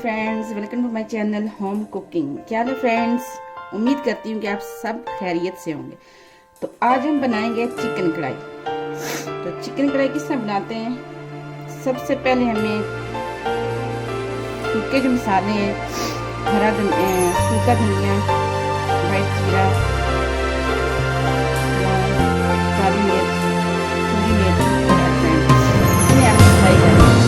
Friends, welcome to my channel home cooking. क्या है friends, उम्मीद करती हूँ कि आप सब खैरियत से होंगे। तो आज हम बनाएंगे चिकन कढ़ाई। तो चिकन कढ़ाई किस तरह बनाते हैं, सबसे पहले हमें सूखे जो मसाले हैं, सूखा धनिया, वाइट जीरा, काली मिर्च, सूखी मिर्च, इन्हें हमें फ्राई करना है।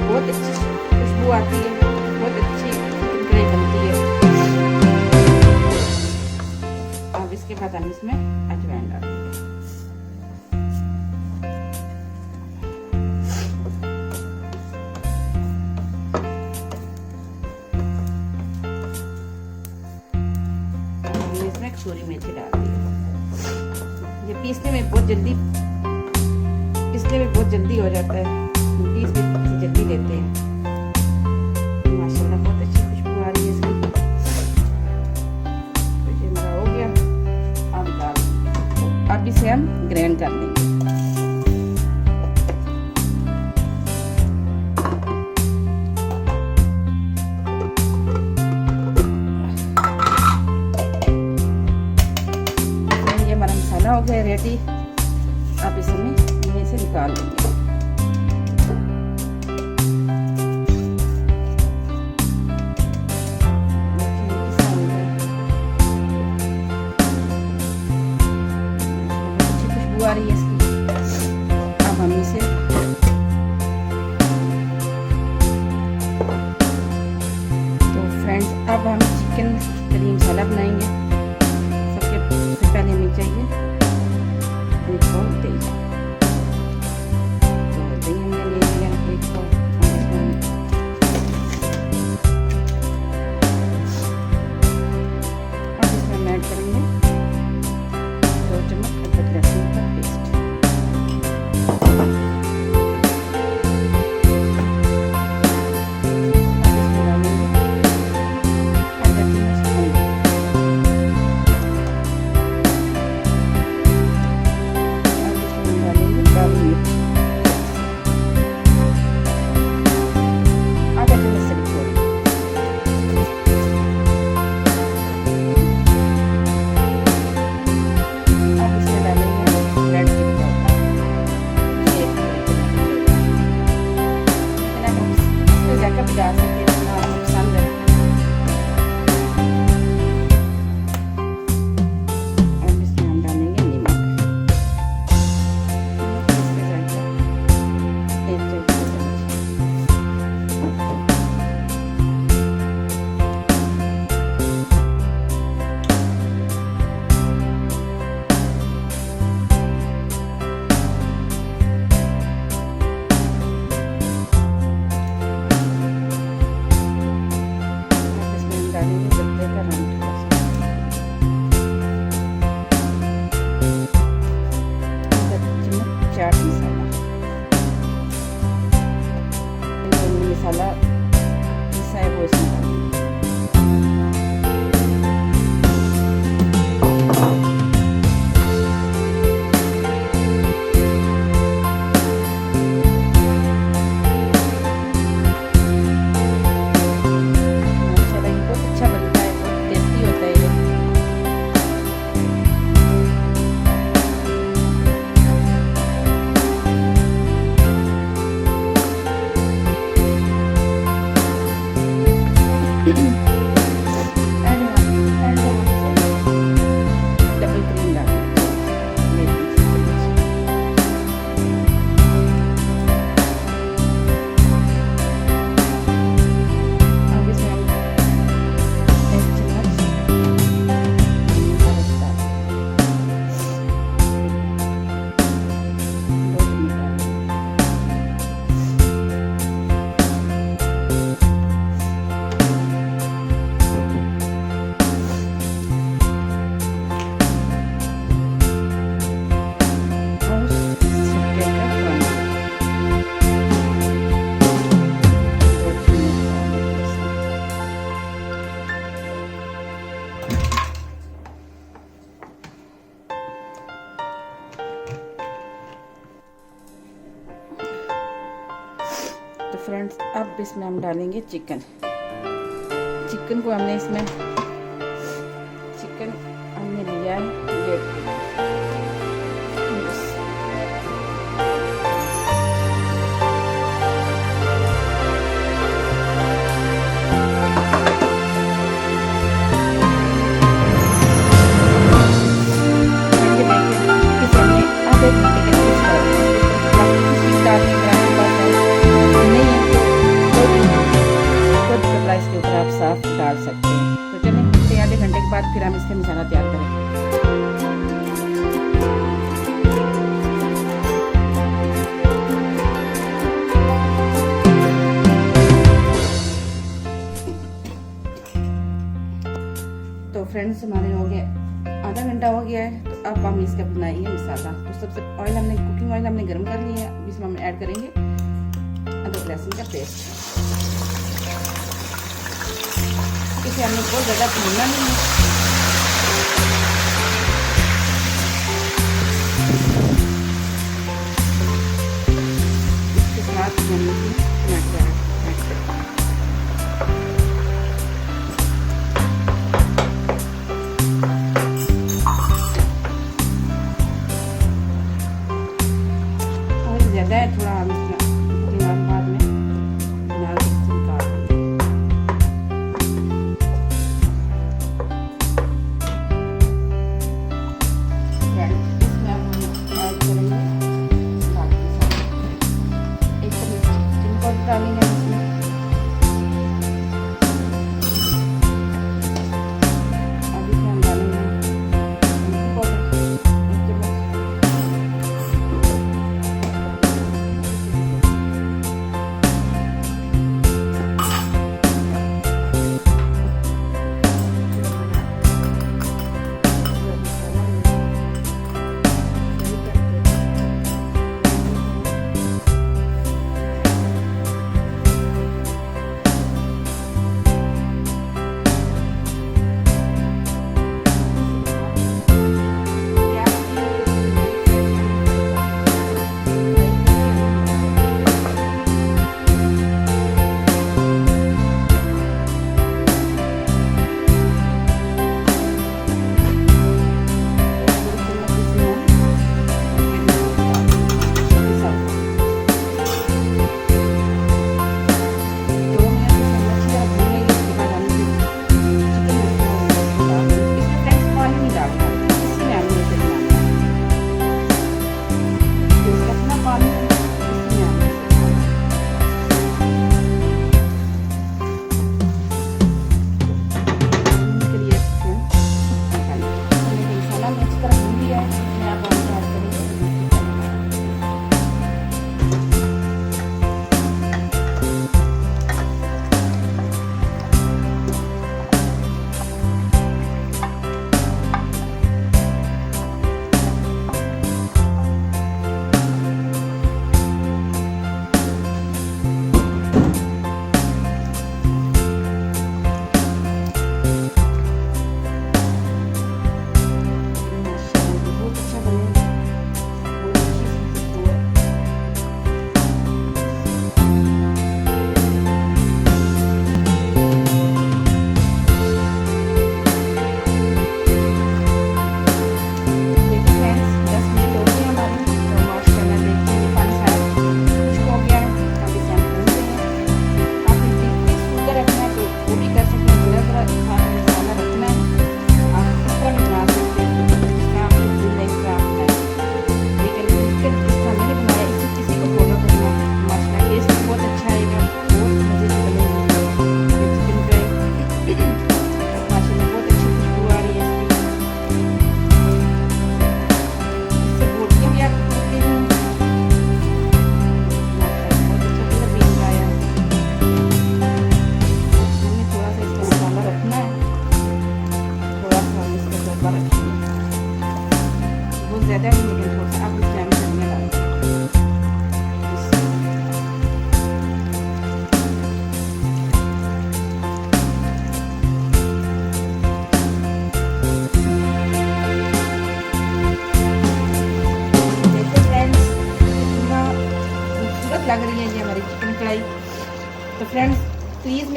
बहुत अच्छी खुशबू आती है, बहुत अच्छी कढ़ाई बनती है। अब इसके बाद हम इसमें अजवाइन डालेंगे। हमने इसमें कसूरी मेथी डाल दी। ये पीसने में बहुत जल्दी हो जाता है, 20 मिनट से जल्दी लेते हैं। माशाल्लाह बहुत अच्छी खुशबू आ रही है इसकी। तो ये मेरा हो गया। अब इसे हम ग्राइंड कर लेंगे। ये हमारा मसाला हो गया रेडी। अब इसे हम से निकाल लेंगे। आ रही है इसकी। अब हम इसे तो फ्रेंड्स, अब हम चिकन करी मसाला बनाएंगे। सबसे पहले हमें चाहिए एक बाउल दही। तो दही हमने ले लिया एक बाउल। अब इसमें हम ऐड करेंगे 2 चम्मच अदरक लहसुन का पेस्ट। चाट मसाला पिसा है वो इसमें बहुत अच्छा बनता है, बहुत टेस्टी होता है ये। फ्रेंड्स, अब इसमें हम डालेंगे चिकन। चिकन को हमने इसमें लिया है ये। इसके ऊपर आप साफ डाल सकते हैं। तो चलें आधे घंटे के बाद फिर हम इसका मसाला तैयार करें। तो फ्रेंड्स, हमारे हो गया आधा घंटा हो गया है। तो अब हम इसका बनाएंगे मसाला। तो सबसे ऑयल हमने कुकिंग ऑयल हमने गर्म कर लिया है। इसमें हम ऐड करेंगे अदरक लहसुन का पेस्ट। इसे हमने बहुत ज़्यादा भूनना नहीं है। इसके साथ हमने टमाटर ऐड करें। और ज़्यादा है थोड़ा, हम इसमें बाद में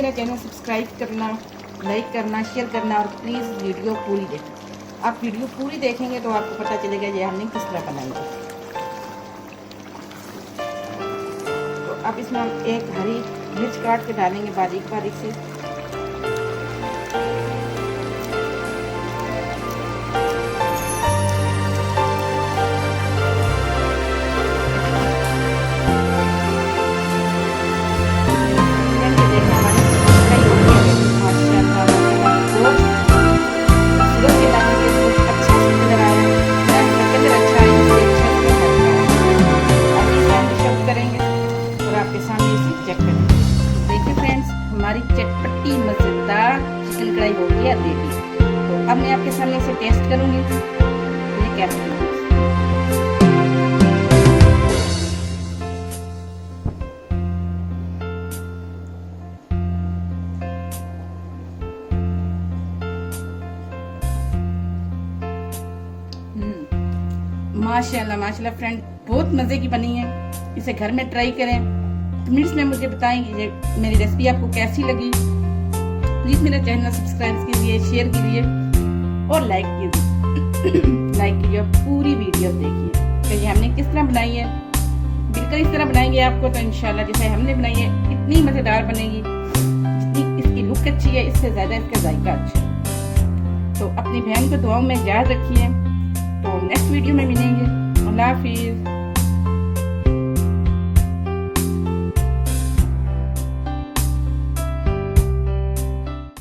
मेरा चैनल सब्सक्राइब करना, लाइक करना, शेयर करना और प्लीज़ वीडियो पूरी देखें। आप वीडियो पूरी देखेंगे तो आपको पता चलेगा ये हमने किस तरह बनाई है। तो अब इसमें हम एक हरी मिर्च काट के डालेंगे बारीक बारीक से। हमारी चटपटी मजेदार चिकन कढ़ाई हो गई है रेडी। तो अब मैं आपके सामने इसे टेस्ट करूंगी ये कैसे है। माशाल्लाह माशाल्लाह फ्रेंड, बहुत मजे की बनी है। इसे घर में ट्राई करें। कमेंट्स में मुझे बताएंगे ये मेरी रेसिपी आपको कैसी लगी। प्लीज मेरा चैनल सब्सक्राइब कीजिए, शेयर कीजिए और लाइक कीजिए। लाइक कीजिए और पूरी वीडियो देखिए तो ये हमने किस तरह बनाई है। बिल्कुल इस तरह बनाएंगे आपको तो इंशाल्लाह जैसे हमने बनाई है इतनी मजेदार बनेगी। जितनी इसकी लुक अच्छी है इससे ज्यादा इसका जायका अच्छा है। तो अपनी बहन को दुआओं में याद रखिए। तो नेक्स्ट वीडियो में मिलेंगे। अल्लाह हाफिज।